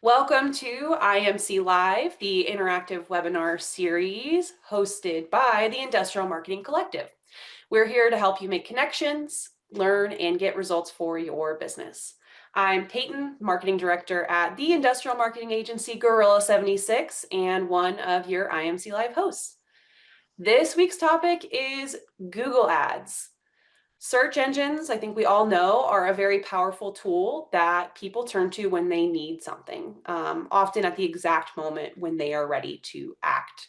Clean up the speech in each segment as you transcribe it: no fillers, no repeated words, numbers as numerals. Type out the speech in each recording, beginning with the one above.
Welcome to IMC Live, the interactive webinar series hosted by the Industrial Marketing Collective. We're here to help you make connections, learn, and get results for your business. I'm Peyton, Marketing Director at the Industrial Marketing Agency Gorilla 76 and one of your IMC Live hosts. This week's topic is Google Ads. Search engines, I think we all know, are a very powerful tool that people turn to when they need something, often at the exact moment when they are ready to act.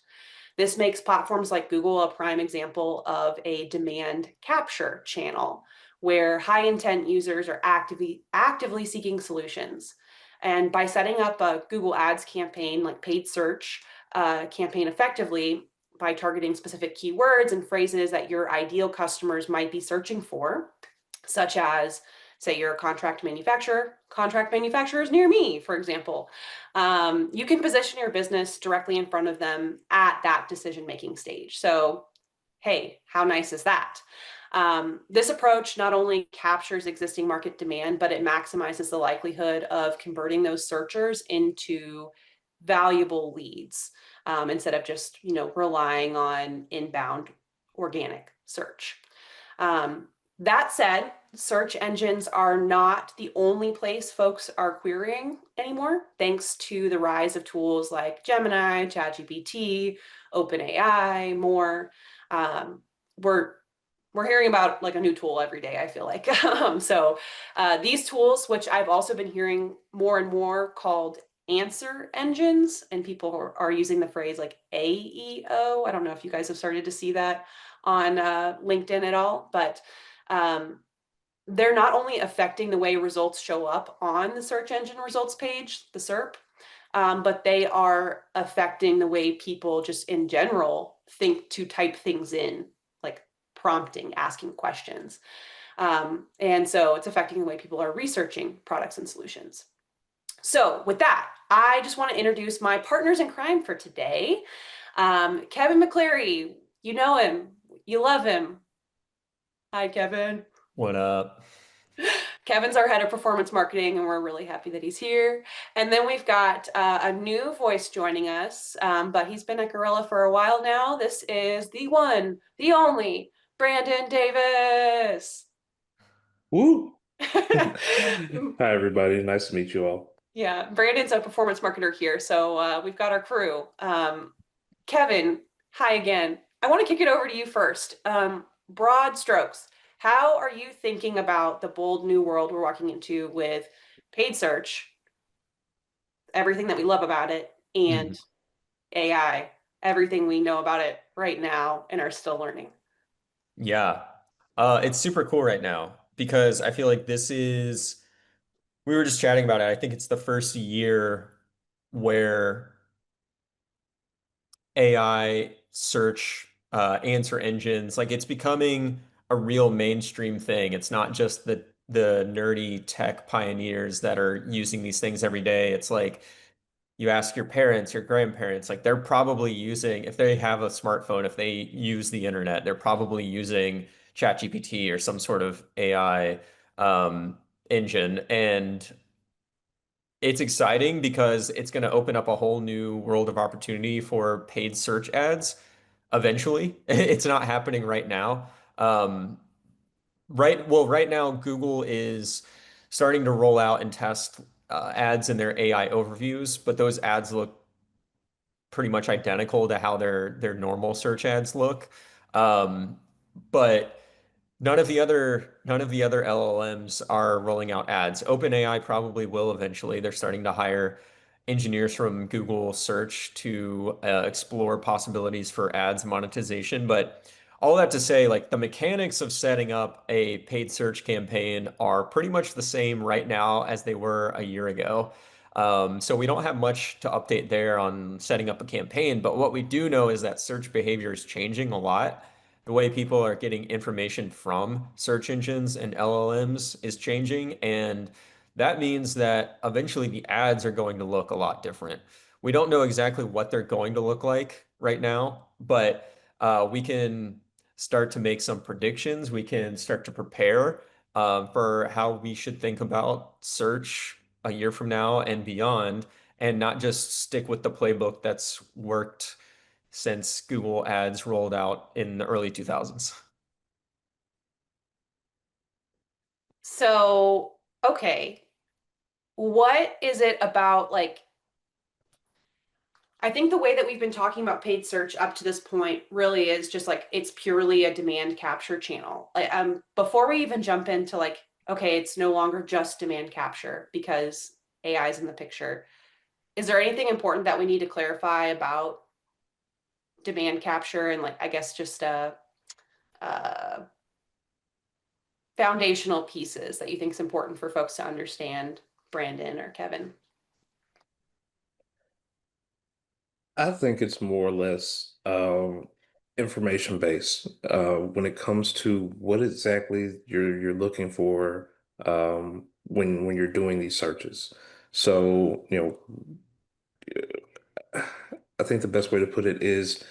This makes platforms like Google a prime example of a demand capture channel where high intent users are actively seeking solutions. And by setting up a Google Ads campaign, like paid search campaign effectively, by targeting specific keywords and phrases that your ideal customers might be searching for, such as, say, you're a contract manufacturers near me, for example. You can position your business directly in front of them at that decision-making stage. So, hey, how nice is that? This approach not only captures existing market demand, but it maximizes the likelihood of converting those searchers into valuable leads instead of just relying on inbound organic search. That said, search engines are not the only place folks are querying anymore, thanks to the rise of tools like Gemini, ChatGPT, OpenAI, more. We're hearing about like a new tool every day, I feel like. These tools, which I've also been hearing more and more called answer engines, and people are using the phrase like AEO. I don't know if you guys have started to see that on LinkedIn at all, but they're not only affecting the way results show up on the search engine results page, the SERP, but they are affecting the way people just in general think to type things in, like prompting, asking questions. And so it's affecting the way people are researching products and solutions. So with that, I just want to introduce my partners in crime for today. Kevin McCleary, you know him, you love him. Hi, Kevin. What up? Kevin's our head of performance marketing, and we're really happy that he's here. And then we've got a new voice joining us, but he's been at Gorilla for a while now. This is the one, the only, Brandon Davis. Woo! Hi, everybody. Nice to meet you all. Yeah, Brandon's a performance marketer here, so we've got our crew. Kevin, hi again. I want to kick it over to you first. Broad strokes, how are you thinking about the bold new world we're walking into with paid search, everything that we love about it, Mhm. and AI, everything we know about it right now and are still learning? Yeah. It's super cool right now because I feel like we were just chatting about it. I think it's the first year where AI search answer engines, like it's becoming a real mainstream thing. It's not just the nerdy tech pioneers that are using these things every day. It's like you ask your parents, your grandparents, like they're probably using, if they have a smartphone, if they use the internet, they're probably using ChatGPT or some sort of AI engine. And it's exciting because it's going to open up a whole new world of opportunity for paid search ads eventually. It's not happening right now. Right now, Google is starting to roll out and test ads in their AI overviews, but those ads look pretty much identical to how their normal search ads look. Um, but none of the other LLMs are rolling out ads. OpenAI probably will eventually. They're starting to hire engineers from Google Search to explore possibilities for ads monetization. But all that to say, like the mechanics of setting up a paid search campaign are pretty much the same right now as they were a year ago. So we don't have much to update there on setting up a campaign, but what we do know is that search behavior is changing a lot. The way people are getting information from search engines and LLMs is changing, and that means that eventually the ads are going to look a lot different. We don't know exactly what they're going to look like right now, but we can start to make some predictions. We can start to prepare for how we should think about search a year from now and beyond, and not just stick with the playbook that's worked since Google Ads rolled out in the early 2000s. So, okay, what is it about like I think the way that we've been talking about paid search up to this point really is just like it's purely a demand capture channel. Like before we even jump into like okay, it's no longer just demand capture because AI is in the picture. Is there anything important that we need to clarify about demand capture and like I guess just uh foundational pieces that you think is important for folks to understand, Brandon or Kevin? I think it's more or less information based when it comes to what exactly you're looking for when you're doing these searches. So, I think the best way to put it is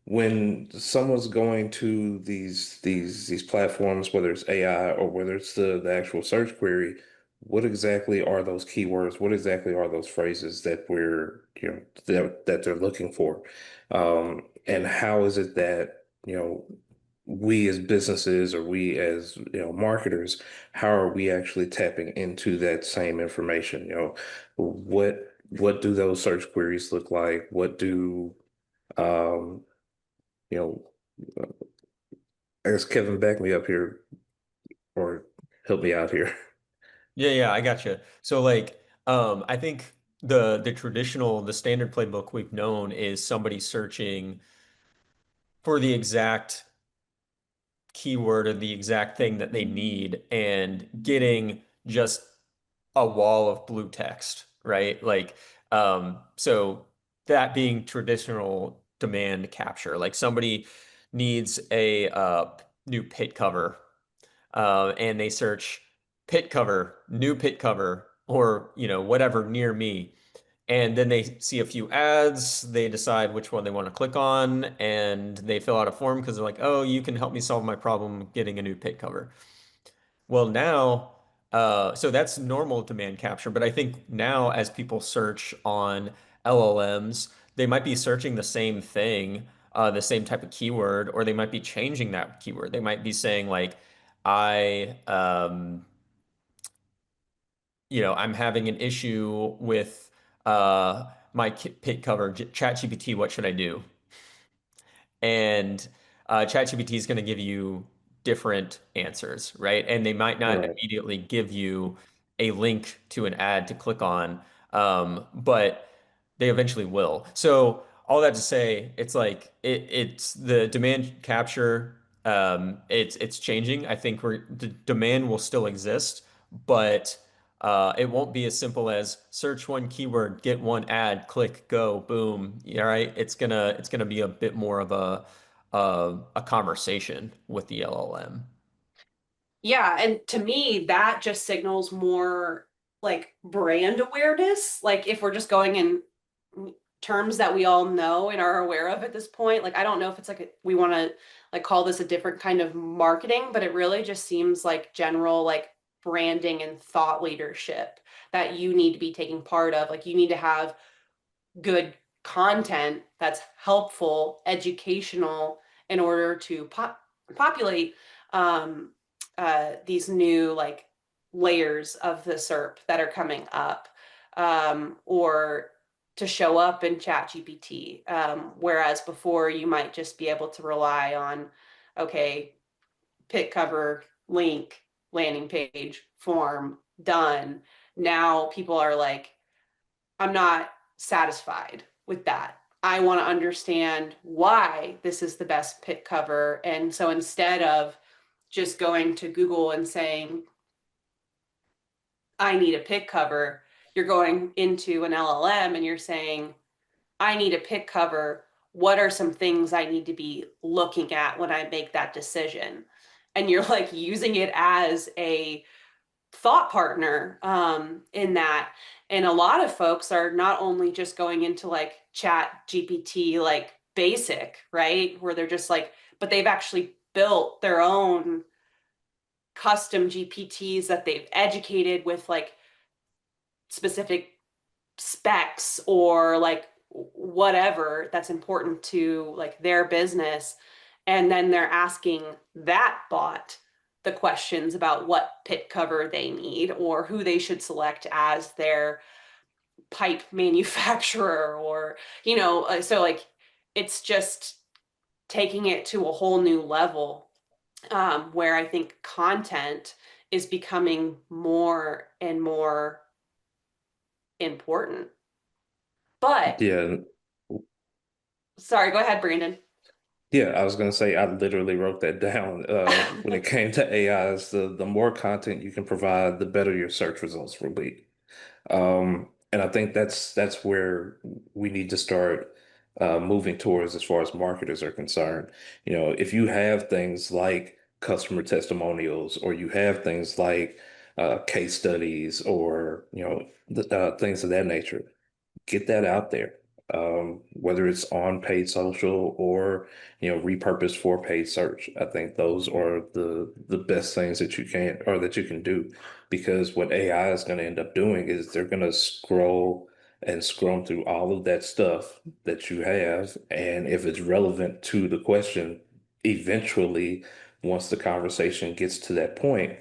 when someone's going to these platforms, whether it's AI or whether it's the actual search query, what exactly are those keywords? What exactly are those phrases that that they're looking for? And how is it that, we as businesses or we as, marketers, how are we actually tapping into that same information? What do those search queries look like? What do um, you know, I guess Kevin, back me up here or help me out here. Yeah, yeah, I got you. So like, I think the standard playbook we've known is somebody searching for the exact keyword or the exact thing that they need and getting just a wall of blue text, right? Like, so that being traditional demand capture, like somebody needs a new pit cover, and they search pit cover, new pit cover, or whatever near me. And then they see a few ads, they decide which one they want to click on, and they fill out a form because they're like, oh, you can help me solve my problem getting a new pit cover. Well, now, so that's normal demand capture, but I think now as people search on LLMs, they might be searching the same thing, the same type of keyword, or they might be changing that keyword. They might be saying like, I, I'm having an issue with my pit cover, ChatGPT, what should I do? And ChatGPT is going to give you different answers, right? And they might not Right. immediately give you a link to an ad to click on, but they eventually will. So all that to say, it's like it's the demand capture. It's changing. I think the demand will still exist, but it won't be as simple as search one keyword, get one ad, click, go, boom. Yeah, right. It's gonna be a bit more of a conversation with the LLM. Yeah, and to me, that just signals more like brand awareness. Like if we're just going in terms that we all know and are aware of at this point, like I don't know if it's like we want to like call this a different kind of marketing, but it really just seems like general like branding and thought leadership that you need to be taking part of. Like you need to have good content that's helpful, educational in order to populate um, these new like layers of the SERP that are coming up, or to show up in Chat GPT. Whereas before you might just be able to rely on, okay, pit cover, link, landing page, form, done. Now people are like, I'm not satisfied with that. I want to understand why this is the best pit cover. And so instead of just going to Google and saying, I need a pit cover, you're going into an LLM and you're saying, I need a pit cover. What are some things I need to be looking at when I make that decision? And you're like using it as a thought partner in that. And a lot of folks are not only just going into like chat GPT, like basic, right? Where they're just like, but they've actually built their own custom GPTs that they've educated with like specific specs or like whatever that's important to like their business, and then they're asking that bot the questions about what pit cover they need or who they should select as their pipe manufacturer, or so like it's just taking it to a whole new level, where I think content is becoming more and more important. But Yeah. sorry, go ahead, Brandon. Yeah, I was gonna say I literally wrote that down. When it came to AIs, the more content you can provide, the better your search results will be. And I think that's where we need to start moving towards as far as marketers are concerned. You know, if you have things like customer testimonials, or you have things like case studies, or things of that nature, get that out there. Whether it's on paid social or repurposed for paid search. I think those are the best things that you can do, because what AI is going to end up doing is they're going to scroll and scroll through all of that stuff that you have, and if it's relevant to the question, eventually, once the conversation gets to that point,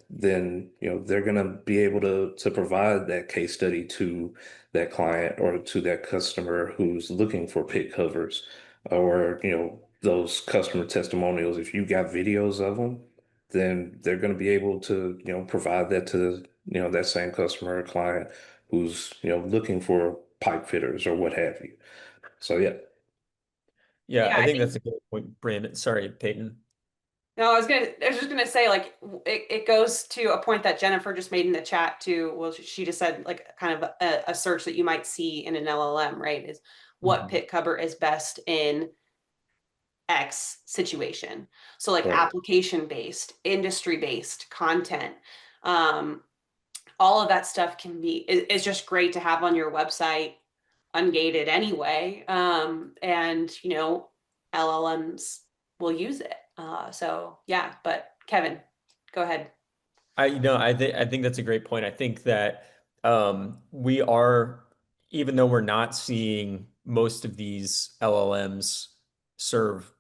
then they're going to be able to provide that case study to that client or to that customer who's looking for pit covers, or those customer testimonials. If you got videos of them, then they're going to be able to provide that to that same customer or client who's looking for pipe fitters or what have you. So yeah. Yeah, Yeah, I I think think that's a good point, Brandon. Sorry, Peyton. no, I was just gonna say like it goes to a point that Jennifer just made in the chat too. Well, she just said like kind of a search that you might see in an LLM, right? Is what Mhm. pit cover is best in X situation. So like Right. application based, industry based content. Um, all of that stuff is just great to have on your website ungated anyway. And LLMs will use it. So yeah, but Kevin, go ahead. I think that's a great point. I think that we are, even though we're not seeing most of these LLMs serve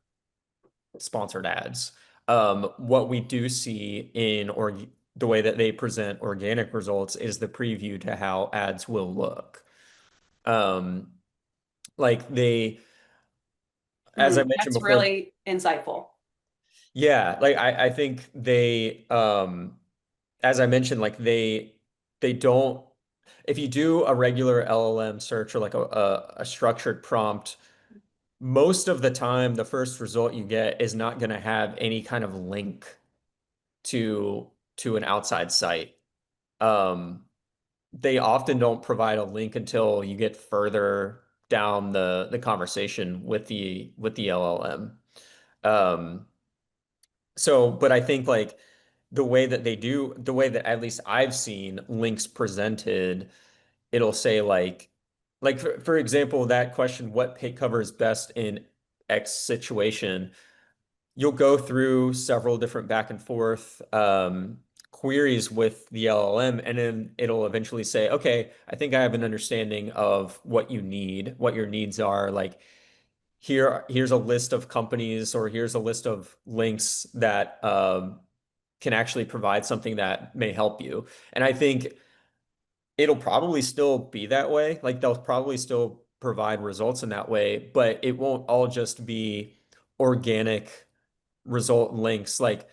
sponsored ads, what we do see in the way that they present organic results is the preview to how ads will look. Um, like they, as I mentioned That's before, really insightful. yeah, like I think they as I mentioned, like they don't, if you do a regular LLM search or like a structured prompt, most of the time the first result you get is not going to have any kind of link to to an outside site. Um, they often don't provide a link until you get further down the conversation with the LLM. Um, but I think like the way that at least I've seen links presented, it'll say like for example, that question, what pay covers best in X situation, you'll go through several different back and forth queries with the LLM, and then it'll eventually say, okay, I think I have an understanding of what you need, what your needs are. Like here's a list of companies, or here's a list of links that can actually provide something that may help you. And I think it'll probably still be that way. Like they'll probably still provide results in that way, but it won't all just be organic result links. Like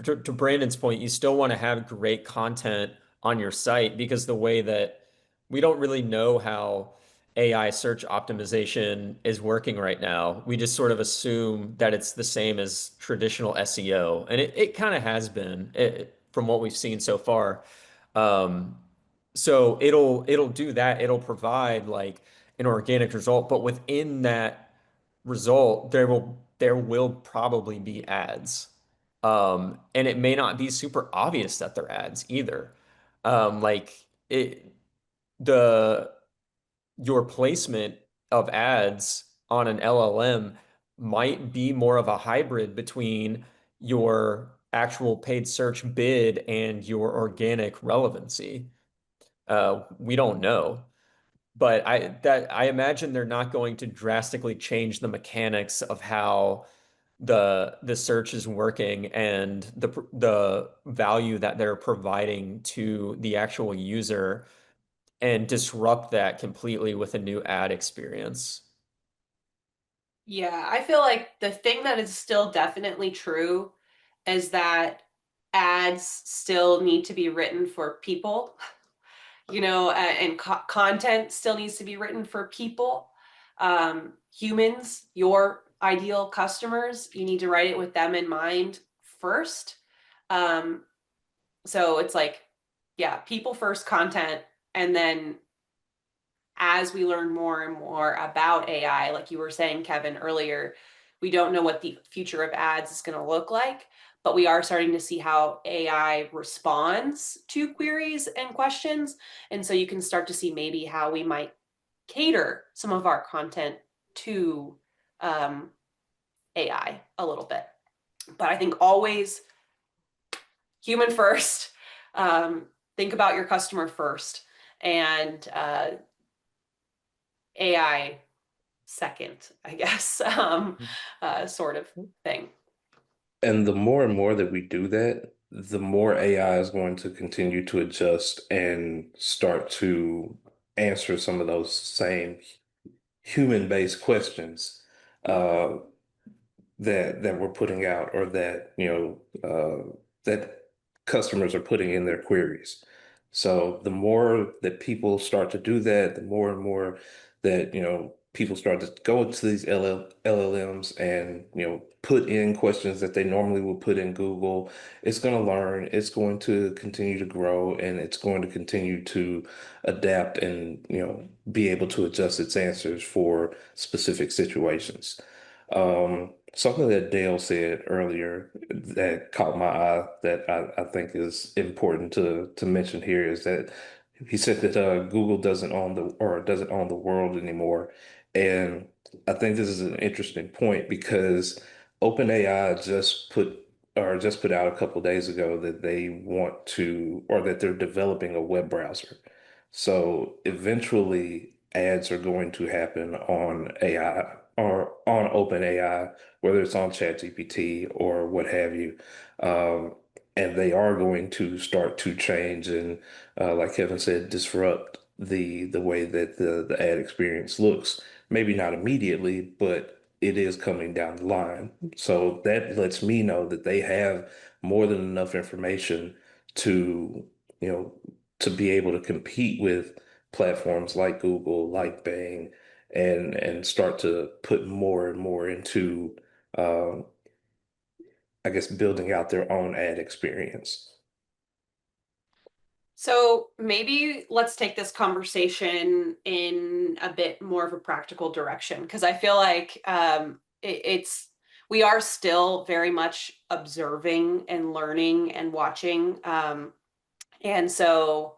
to Brandon's point, you still want to have great content on your site, because the way that we don't really know how AI search optimization is working right now, we just sort of assume that it's the same as traditional SEO. And it kind of has been from what we've seen so far. Um, so it'll do that. It'll provide like an organic result, but within that result, there will probably be ads. And it may not be super obvious that they're ads either. Like it the your placement of ads on an LLM might be more of a hybrid between your actual paid search bid and your organic relevancy. We don't know. But I imagine they're not going to drastically change the mechanics of how the search is working and the value that they're providing to the actual user and disrupt that completely with a new ad experience. Yeah, I feel like the thing that is still definitely true is that ads still need to be written for people, and content still needs to be written for people. Humans, your ideal customers, you need to write it with them in mind first. Um, so it's like, yeah, people first content, and then as we learn more and more about AI, like you were saying, Kevin, earlier, we don't know what the future of ads is going to look like, but we are starting to see how AI responds to queries and questions. And so you can start to see maybe how we might cater some of our content to um, AI a little bit. But I think always human first, um, think about your customer first, and AI second, I guess, sort of thing. And the more and more that we do that, the more AI is going to continue to adjust and start to answer some of those same human-based questions uh, that we're putting out, or that that customers are putting in their queries. So the more that people start to do that, the more and more that people start to go into these LLMs and put in questions that they normally would put in Google. It's going to learn, it's going to continue to grow, and it's going to continue to adapt and be able to adjust its answers for specific situations. Something that Dale said earlier that caught my eye, that I think is important to mention here, is that he said that Google doesn't own the world anymore. And I think this is an interesting point because OpenAI just put out a couple days ago that they want to, or that they're developing a web browser. So eventually ads are going to happen on AI or on OpenAI, whether it's on ChatGPT or what have you. Um, and they are going to start to change and, like Kevin said, disrupt the way that the ad experience looks. Maybe not immediately, but it is coming down the line. So that lets me know that they have more than enough information to, you know, to be able to compete with platforms like Google, like Bing, and start to put more and more into, um, I guess, building out their own ad experience. So maybe let's take this conversation in a bit more of a practical direction, because I feel like we are still very much observing and learning and watching. And so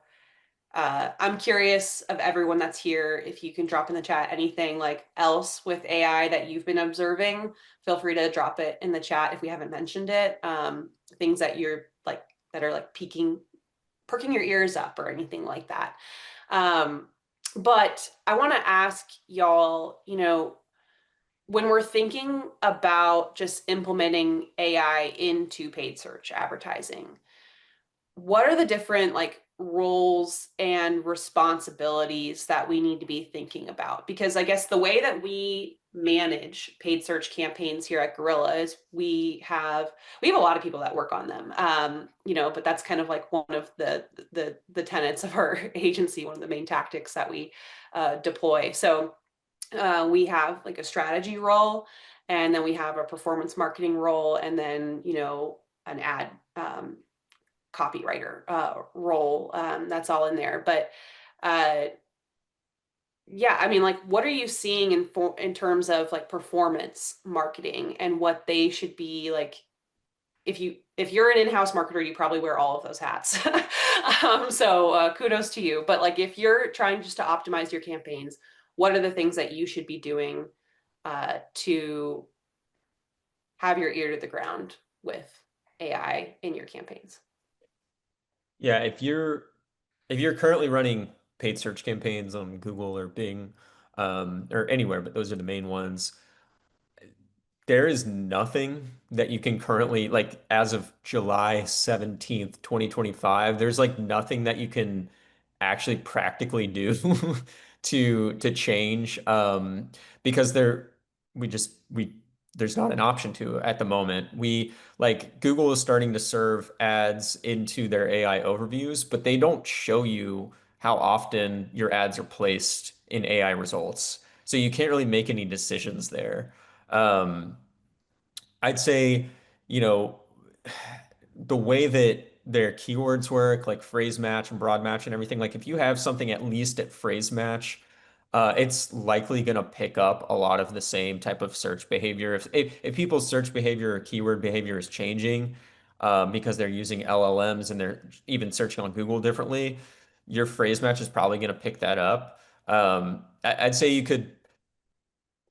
I'm curious of everyone that's here, if you can drop in the chat anything like else with AI that you've been observing. Feel free to drop it in the chat if we haven't mentioned it. Things that you're like that are like perking your ears up or anything like that. Um, but I want to ask y'all, when we're thinking about just implementing AI into paid search advertising, what are the different like roles and responsibilities that we need to be thinking about? Because I guess the way that we manage paid search campaigns here at Gorilla is we have a lot of people that work on them, but that's kind of like one of the tenets of our agency, one of the main tactics that we deploy. So we have like a strategy role, and then we have a performance marketing role, and then an ad copywriter role. That's all in there. But uh, yeah, I mean, like, what are you seeing in terms of like performance marketing and what they should be like? If you're an in-house marketer, you probably wear all of those hats. So kudos to you. But like, if you're trying just to optimize your campaigns, what are the things that you should be doing to have your ear to the ground with AI in your campaigns? Yeah, if you're if you're currently running paid search campaigns on Google or Bing, or anywhere, but those are the main ones, there is nothing that you can currently, like as of July 17th, 2025, there's like nothing that you can actually practically do to change because we just we there's not an option to at the moment. We like Google is starting to serve ads into their AI overviews, but they don't show you how often your ads are placed in AI results. So you can't really make any decisions there. Um, I'd say, you know, the way that their keywords work, like phrase match and broad match and everything, like if you have something at least at phrase match, it's likely going to pick up a lot of the same type of search behavior. If people's search behavior or keyword behavior is changing because they're using LLMs and they're even searching on Google differently, your phrase match is probably going to pick that up. I'd say you could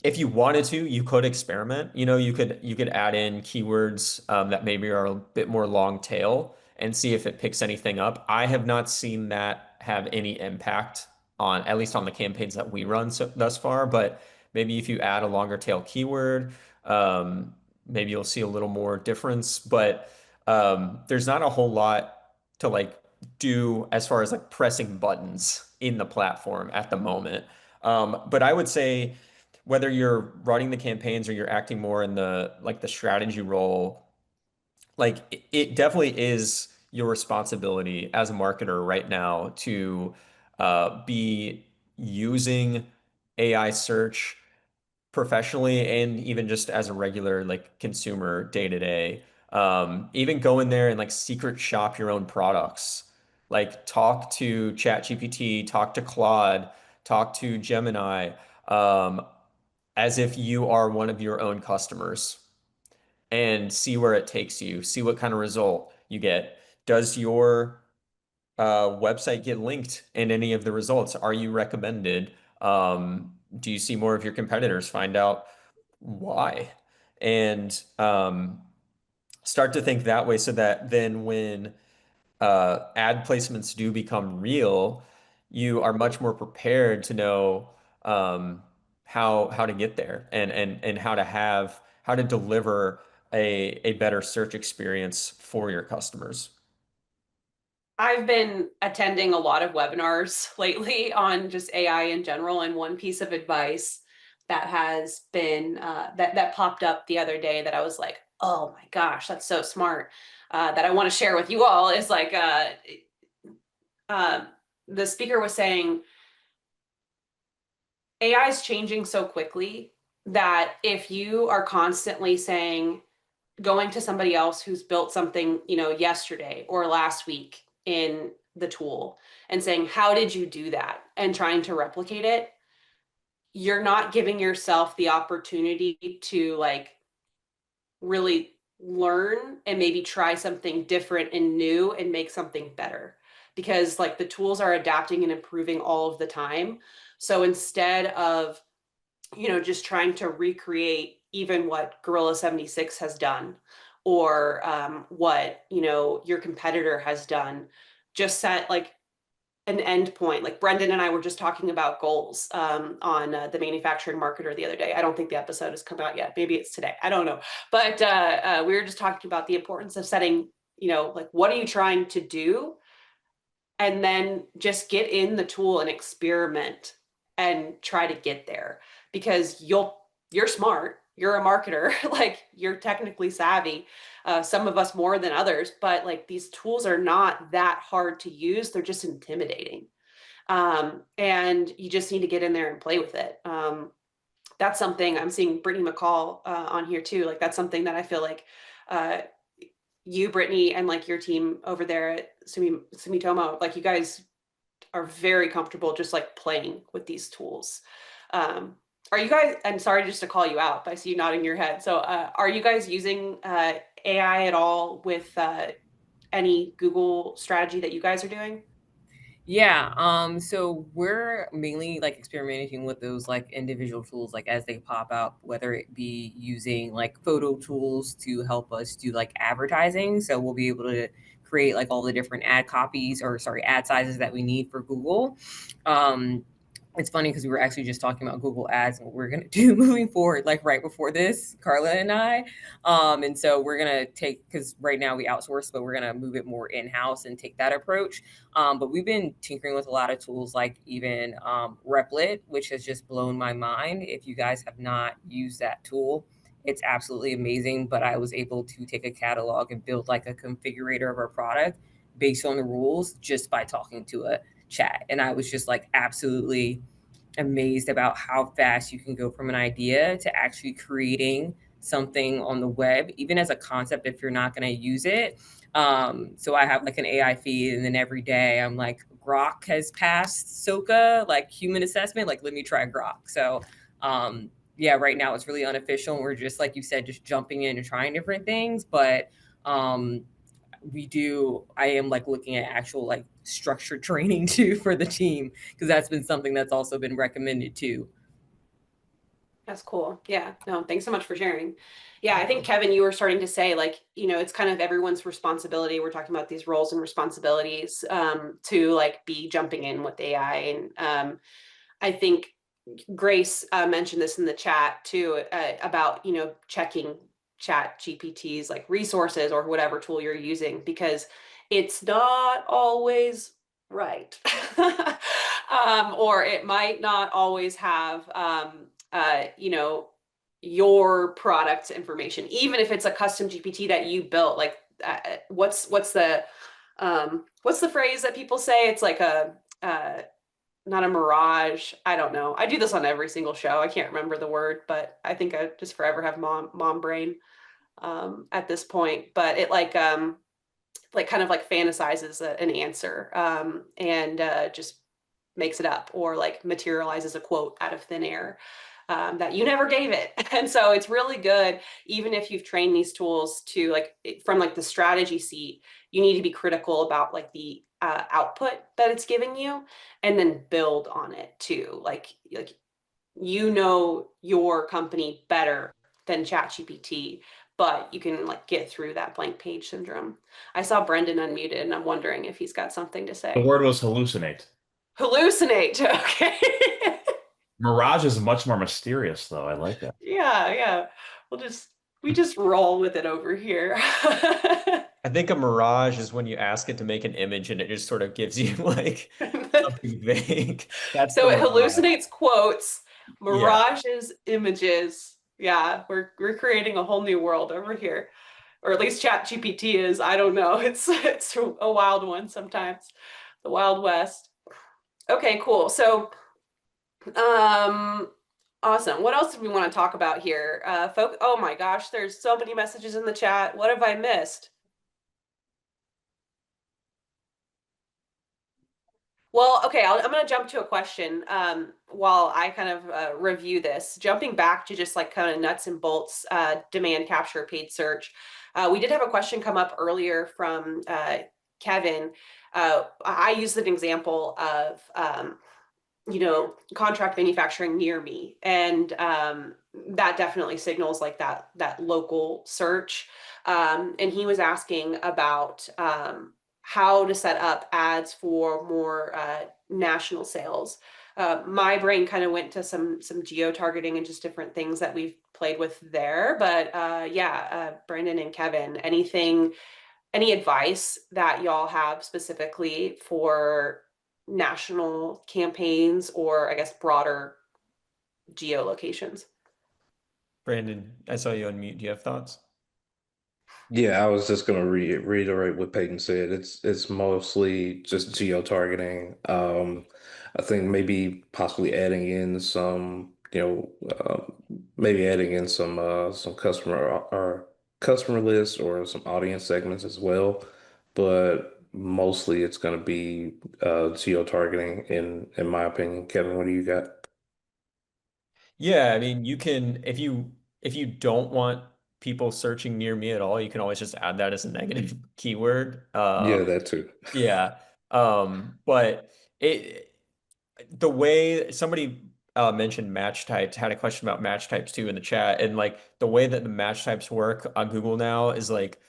if you wanted to, you could experiment. You could add in keywords that maybe are a bit more long tail and see if it picks anything up. I have not seen that have any impact on at least on the campaigns that we run thus far. But maybe if you add a longer tail keyword, maybe you'll see a little more difference. But there's not a whole lot to like do as far as like pressing buttons in the platform at the moment. But I would say whether you're running the campaigns or you're acting more in the like the strategy role, like it definitely is your responsibility as a marketer right now to be using AI search professionally and even just as a regular like consumer day to day. Even go in there and like secret shop your own products. Like talk to ChatGPT, talk to Claude, talk to Gemini. Um, as if you are one of your own customers and see where it takes you, see what kind of result you get. Does your website get linked in any of the results? Are you recommended? Do you see more of your competitors? Find out why. And start to think that way so that then when ad placements do become real, you are much more prepared to know how to get there and how to deliver a better search experience for your customers. I've been attending a lot of webinars lately on just AI in general, and one piece of advice that has been that popped up the other day that I was like, oh my gosh, that's so smart. That I want to share with you all is like uh, the speaker was saying AI is changing so quickly that if you are constantly saying going to somebody else who's built something, yesterday or last week in the tool and saying, how did you do that? And trying to replicate it, you're not giving yourself the opportunity to like really learn and maybe try something different and new and make something better because like the tools are adapting and improving all of the time. So instead of just trying to recreate even what Gorilla 76 has done or what, your competitor has done. Just set like an end point. Like Brendan and I were just talking about goals on the manufacturing marketer the other day. I don't think the episode has come out yet. Maybe it's today. I don't know. But we were just talking about the importance of setting, like what are you trying to do? And then just get in the tool and experiment and try to get there because you're smart, you're a marketer, like you're technically savvy, some of us more than others, but like these tools are not that hard to use, they're just intimidating. And you just need to get in there and play with it. That's something I'm seeing Brittany McCall on here too. Like that's something that I feel like uh, you, Brittany, and like your team over there at Sumitomo, like you guys are very comfortable just like playing with these tools. Are you guys, I'm sorry just to call you out, but I see you nodding your head. So are you guys using AI at all with any Google strategy that you guys are doing? Yeah, so we're mainly like experimenting with those like individual tools like as they pop out, whether it be using like photo tools to help us do like advertising. So we'll be able to create like all the different ad copies or sorry, ad sizes that we need for Google. Um, it's funny because we were actually just talking about Google Ads and what we're going to do moving forward, like right before this, Carla and I. And so we're going to take, because right now we outsource, but we're going to move it more in-house and take that approach. But we've been tinkering with a lot of tools like even Replit, which has just blown my mind. If you guys have not used that tool, it's absolutely amazing. But I was able to take a catalog and build like a configurator of our product based on the rules just by talking to a chat. And I was just like absolutely amazed about how fast you can go from an idea to actually creating something on the web, even as a concept if you're not going to use it. So I have like an AI feed, and then every day I'm like, Grok has passed SOCA, like human assessment, like let me try Grok. So yeah, right now it's really unofficial. And we're just like you said, just jumping in and trying different things. But um, I am like looking at actual like structured training too for the team because that's been something that's also been recommended too. That's cool. Yeah. No, thanks so much for sharing. Yeah, I think Kevin, you were starting to say like, it's kind of everyone's responsibility. We're talking about these roles and responsibilities to like be jumping in with AI. And I think Grace mentioned this in the chat too about, checking chat GPT's like resources or whatever tool you're using because it's not always right. Or it might not always have your product information, even if it's a custom GPT that you built. Like, what's the phrase that people say? It's like a not a mirage. I don't know. I do this on every single show. I can't remember the word, but I think I just forever have mom brain at this point. But it like kind of like fantasizes an answer and just makes it up or like materializes a quote out of thin air that you never gave it. And so it's really good, even if you've trained these tools to like from like the strategy seat, you need to be critical about like the output that it's giving you and then build on it too. Like your company better than ChatGPT, but you can like get through that blank page syndrome. I saw Brendan unmuted and I'm wondering if he's got something to The say. word was hallucinate. Hallucinate. Okay. Mirage is much more mysterious, though. I like that. Yeah, yeah. We just roll with it over here. I think a mirage is when you ask it to make an image and it just sort of gives you like something vague. That's the So it mirage. hallucinates quotes, Yeah. mirages images. Yeah, we're creating a whole new world over here. Or at least Chat GPT is. I don't know. It's a wild one sometimes. The Wild West. Okay, cool. So awesome. What else do we want to talk about here? Oh my gosh, there's so many messages in the chat. What have I missed? Well, okay, I'm going to jump to a question while I kind of review this. Jumping back to just like kind of nuts and bolts demand capture paid search. We did have a question come up earlier from Kevin. I used an example of contract manufacturing near me, and that definitely signals like that local search. And he was asking about how to set up ads for more national sales. My brain kind of went to some geo targeting and just different things that we've played with there. But yeah, Brandon and Kevin, any advice that y'all have specifically for national campaigns or I guess broader geolocations? Brandon, I saw you unmute. Do you have thoughts? Yeah, I was just gonna reiterate what Peyton said. It's mostly just geo-targeting. I think maybe possibly adding in some, maybe adding in some customer lists or some audience segments as well. But mostly it's gonna be geo-targeting in my opinion. Kevin, what do you got? Yeah, I mean, you can if you don't want people searching near me at all, you can always just add that as a negative keyword. Yeah, that too. Yeah. But it the way somebody mentioned match types, had a question about match types too in the chat, and like the way that the match types work on Google now is like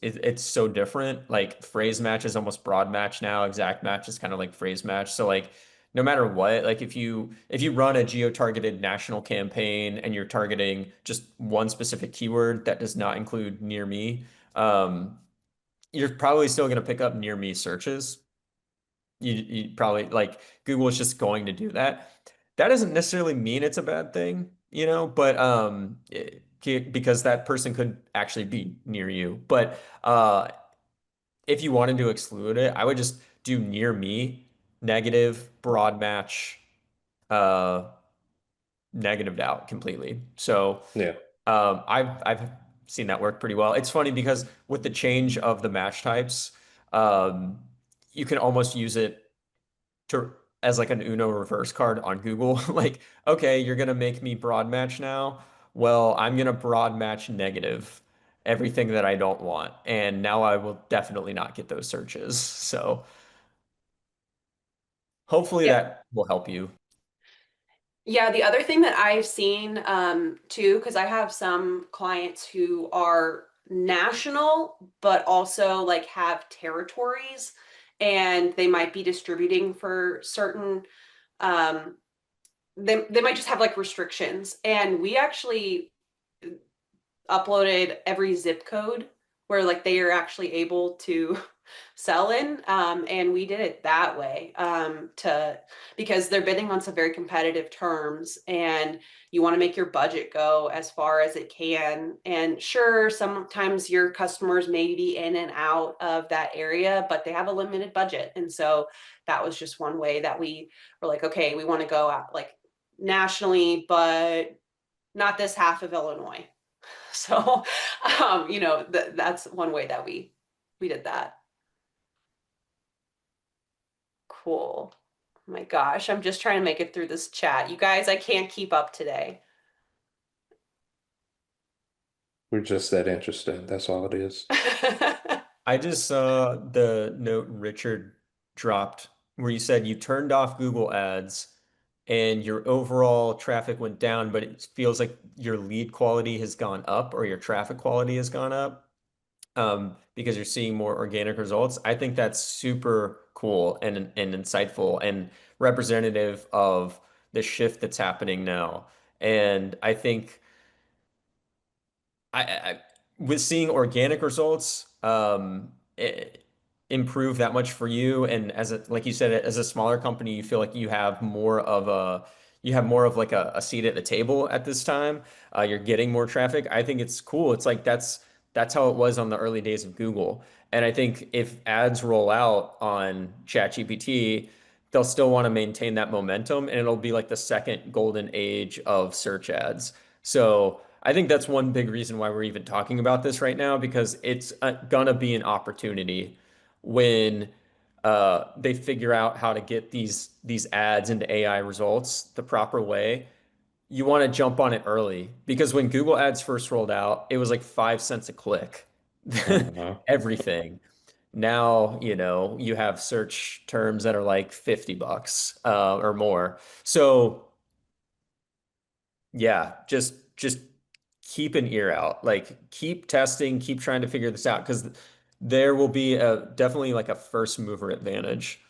it's so different. Like phrase match is almost broad match now. Exact match is kind of like phrase match. So like no matter what, like if you run a geo-targeted national campaign and you're targeting just one specific keyword that does not include near me, you're probably still going to pick up near me searches. You probably like Google is just going to do that. That doesn't necessarily mean it's a bad thing, but because that person could actually be near you. But if you wanted to exclude it, I would just do near me, negative, broad match, uh, negatived out completely. So Yeah. I've seen that work pretty well. It's funny because with the change of the match types, um, you can almost use it to as like an Uno reverse card on Google. Like, okay, you're gonna make me broad match now. Well, I'm gonna broad match negative everything that I don't want. And now I will definitely not get those searches. So hopefully Yeah. that will help you. Yeah, the other thing that I've seen too, because I have some clients who are national, but also like have territories, and they might be distributing for certain um they might just have like restrictions. And we actually uploaded every zip code where like they are actually able to sell in, and we did it that way, to because they're bidding on some very competitive terms, and you want to make your budget go as far as it can. And sure, sometimes your customers may be in and out of that area, but they have a limited budget. And so that was just one way that we were like, okay, we want to go out like nationally, but not this half of Illinois. So, that's one way that we did that. Cool. Oh my gosh, I'm just trying to make it through this chat. You guys, I can't keep up today. We're just that interesting. That's all it is. I just saw the note Richard dropped where you said you turned off Google Ads and your overall traffic went down, but it feels like your lead quality has gone up or your traffic quality has gone up, because you're seeing more organic results. I think that's super cool and insightful and representative of the shift that's happening now. And I think I with seeing organic results improve that much for you, and as a like you said, as a smaller company, you feel like you have more of like a seat at the table at this time. You're getting more traffic. I think it's cool. It's like that's how it was on the early days of Google. And I think if ads roll out on ChatGPT, they'll still want to maintain that momentum, and it'll be like the second golden age of search ads. So I think that's one big reason why we're even talking about this right now, because it's gonna be an opportunity when they figure out how to get these ads into AI results the proper way. You want to jump on it early because when Google Ads first rolled out, it was like 5 cents a click, Uh-huh. everything. Now, you have search terms that are like $50 or more. So yeah, just keep an ear out. Like keep testing, keep trying to figure this out because there will be a definitely like a first mover advantage.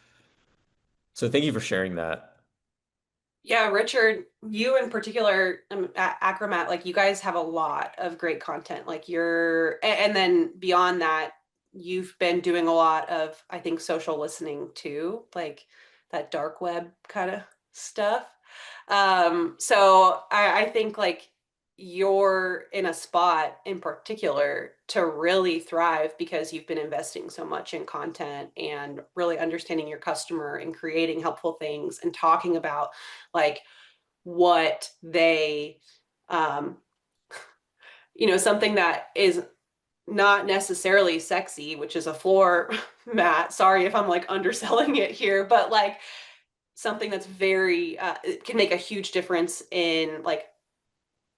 So thank you for sharing that. Yeah, Richard, you in particular, Acromat, like you guys have a lot of great content. Like and then beyond that, you've been doing a lot of, I think, social listening too, like that dark web kind of stuff. So I think like you're in a spot in particular to really thrive because you've been investing so much in content and really understanding your customer and creating helpful things and talking about like what they um something that is not necessarily sexy, which is a floor mat. Sorry if I'm like underselling it here, but like something that's very it can make a huge difference in like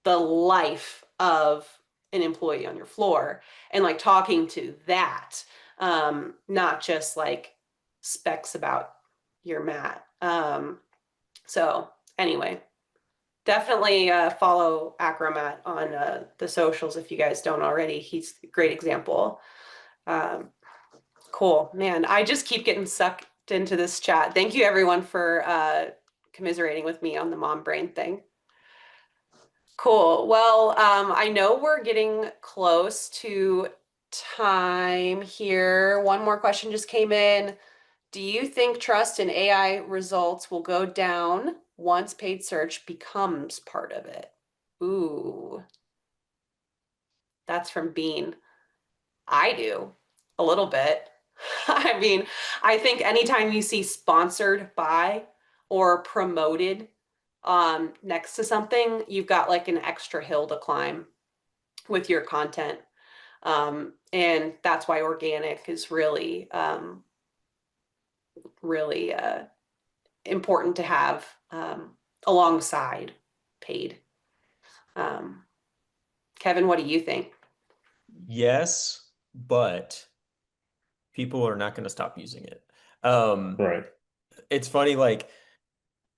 the life of an employee on your floor, and like talking to that, not just like specs about your mat. So anyway, definitely follow Acromat on the socials if you guys don't already. He's a great example. Um, cool, man. I just keep getting sucked into this chat. Thank you everyone for commiserating with me on the mom brain thing. Cool. Well, I know we're getting close to time here. One more question just came in. Do you think trust in AI results will go down once paid search becomes part of it? Ooh, that's from Bean. I do a little bit. I mean, I think anytime you see sponsored by or promoted next to something, you've got like an extra hill to climb with your content. And that's why organic is really, really important to have alongside paid. Um, Kevin, what do you think? Yes, but people are not going to stop using it. Um, Right. it's funny, like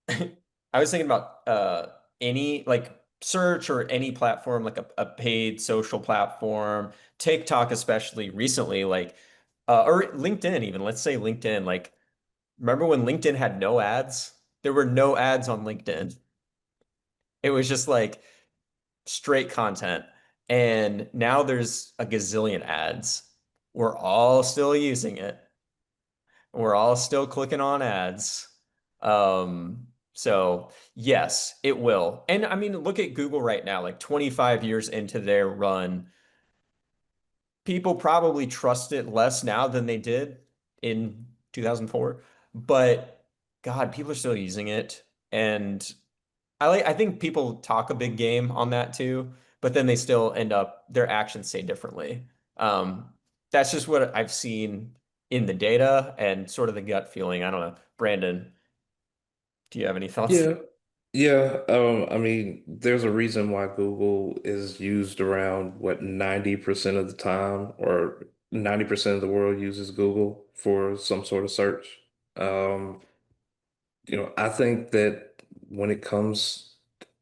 I was thinking about any like search or any platform, like a paid social platform, TikTok especially recently, like or LinkedIn even. Let's say LinkedIn, like remember when LinkedIn had no ads? There were no ads on LinkedIn. It was just like straight content. And now there's a gazillion ads. We're all still using it. We're all still clicking on ads. So yes, it will. And I mean, look at Google right now, like 25 years into their run, people probably trust it less now than they did in 2004. But God, people are still using it. And I think people talk a big game on that too, but then they still end up their actions say differently. That's just what I've seen in the data and sort of the gut feeling. I don't know. Brandon, do you have any thoughts? Yeah. Yeah. I mean, there's a reason why Google is used around what 90% of the time, or 90% of the world uses Google for some sort of search. Um, I think that when it comes,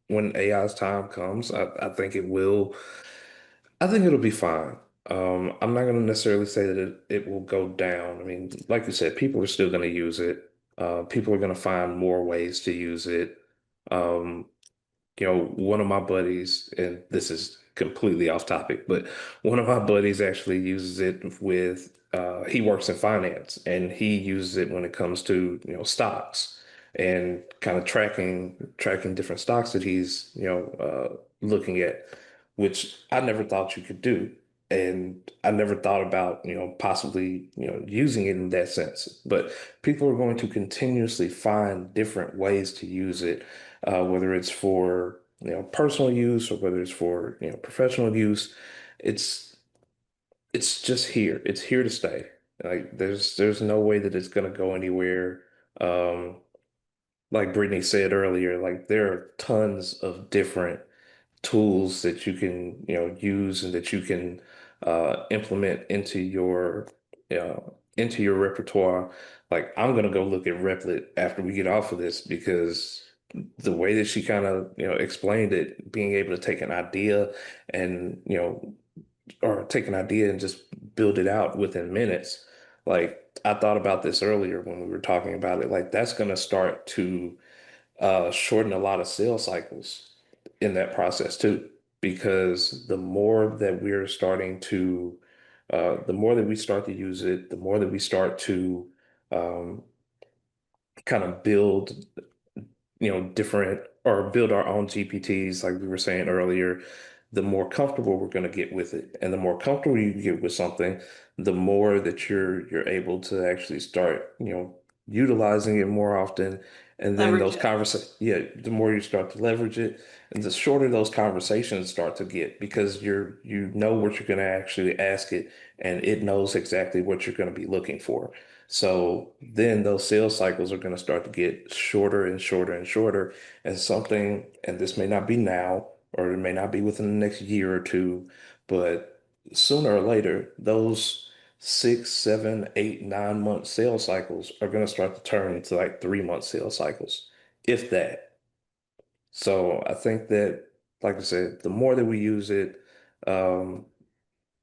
when AI's time comes, I think it will, I think it'll be fine. I'm not going to necessarily say that it will go down. I mean, like you said, people are still going to use it. People are going to find more ways to use it. Um, one of my buddies, and this is completely off topic, but one of my buddies actually uses it he works in finance and he uses it when it comes to, stocks and kind of tracking different stocks that he's, looking at, which I never thought you could do. And I never thought about, possibly, using it in that sense. But people are going to continuously find different ways to use it, whether it's for personal use or whether it's for professional use. It's it's just here. It's here to stay. Like there's no way that it's gonna go anywhere. Um, like Brittany said earlier, like there are tons of different tools that you can use and that you can implement into your repertoire. Like I'm gonna go look at Replit after we get off of this because the way that she kind of explained it, being able to take an idea and or take an idea and just build it out within minutes. Like I thought about this earlier when we were talking about it. Like that's gonna start to shorten a lot of sales cycles in that process too, because the more that we start to use it, the more that we start to um, kind of build different or build our own GPTs, like we were saying earlier, the more comfortable we're going to get with it. And the more comfortable you get with something, the more that you're able to actually start, utilizing it more often. And then Leverage those it. conversations, yeah, the more you start to leverage it, and the shorter those conversations start to get because you know what you're going to actually ask it, and it knows exactly what you're going to be looking for. So then those sales cycles are going to start to get shorter and shorter and shorter. And this may not be now, or it may not be within the next year or two, but sooner or later, those 6, 7, 8, 9 month sales cycles are going to start to turn into like 3 month sales cycles, if that. So I think that, like I said, the more that we use it, um,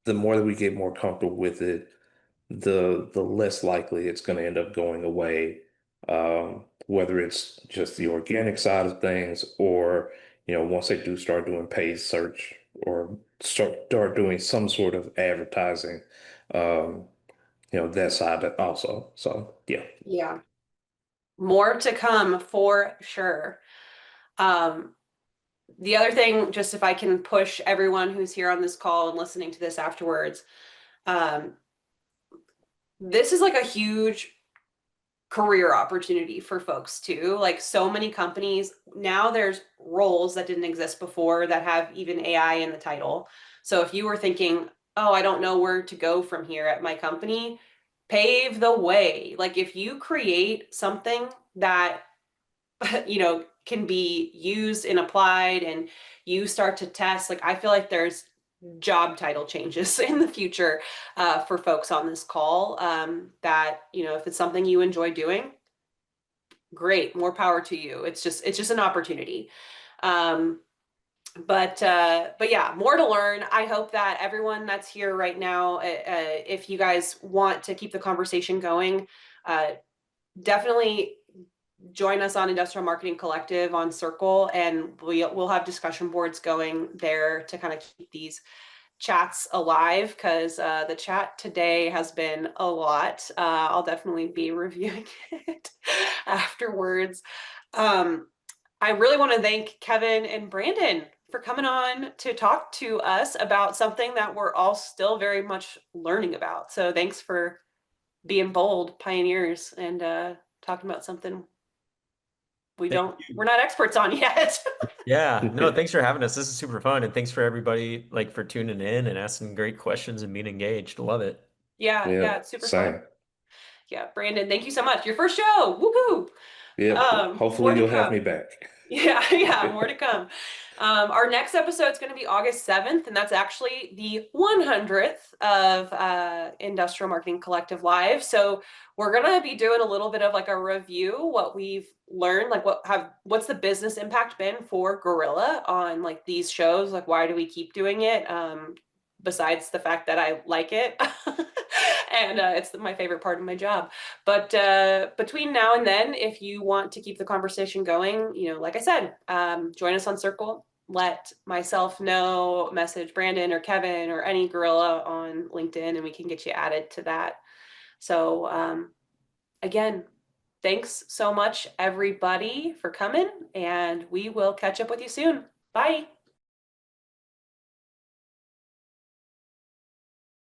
the more that we get more comfortable with it, the less likely it's going to end up going away. Whether it's just the organic side of things, or once they do start doing paid search or start doing some sort of advertising, um, that side also. So yeah. Yeah. More to come for sure. The other thing, just if I can push everyone who's here on this call and listening to this afterwards, um, this is like a huge career opportunity for folks too. Like so many companies now, there's roles that didn't exist before that have even AI in the title. So if you were thinking, oh, I don't know where to go from here at my company, pave the way. Like if you create something that can be used and applied and you start to test, like I feel like there's job title changes in the future for folks on this call, that if it's something you enjoy doing, great, more power to you. It's just an opportunity. But yeah, more to learn. I hope that everyone that's here right now, if you guys want to keep the conversation going, definitely join us on Industrial Marketing Collective on Circle, and we'll have discussion boards going there to kind of keep these chats alive, because the chat today has been a lot. I'll definitely be reviewing it afterwards. I really want to thank Kevin and Brandon for coming on to talk to us about something that we're all still very much learning about. So thanks for being bold pioneers and talking about something we're not experts on yet. Yeah, no, thanks for having us. This is super fun, and thanks for everybody like for tuning in and asking great questions and being engaged. Love it. Yeah, It's super fun. same. Yeah, Brandon, thank you so much. Your first show. Woohoo! Yeah, More hopefully to you'll have me come. back. Yeah, more to come. Our next episode is going to be August 7th, and that's actually the 100th of Industrial Marketing Collective Live. So we're going to be doing a little bit of like a review, what we've learned, like what's the business impact been for Gorilla on like these shows, like why do we keep doing it? Besides the fact that I like it. And it's my favorite part of my job. But between now and then, if you want to keep the conversation going, like I said, join us on Circle. Let myself know, message Brandon or Kevin or any gorilla on LinkedIn, and we can get you added to that. So again, thanks so much, everybody, for coming, and we will catch up with you soon. Bye.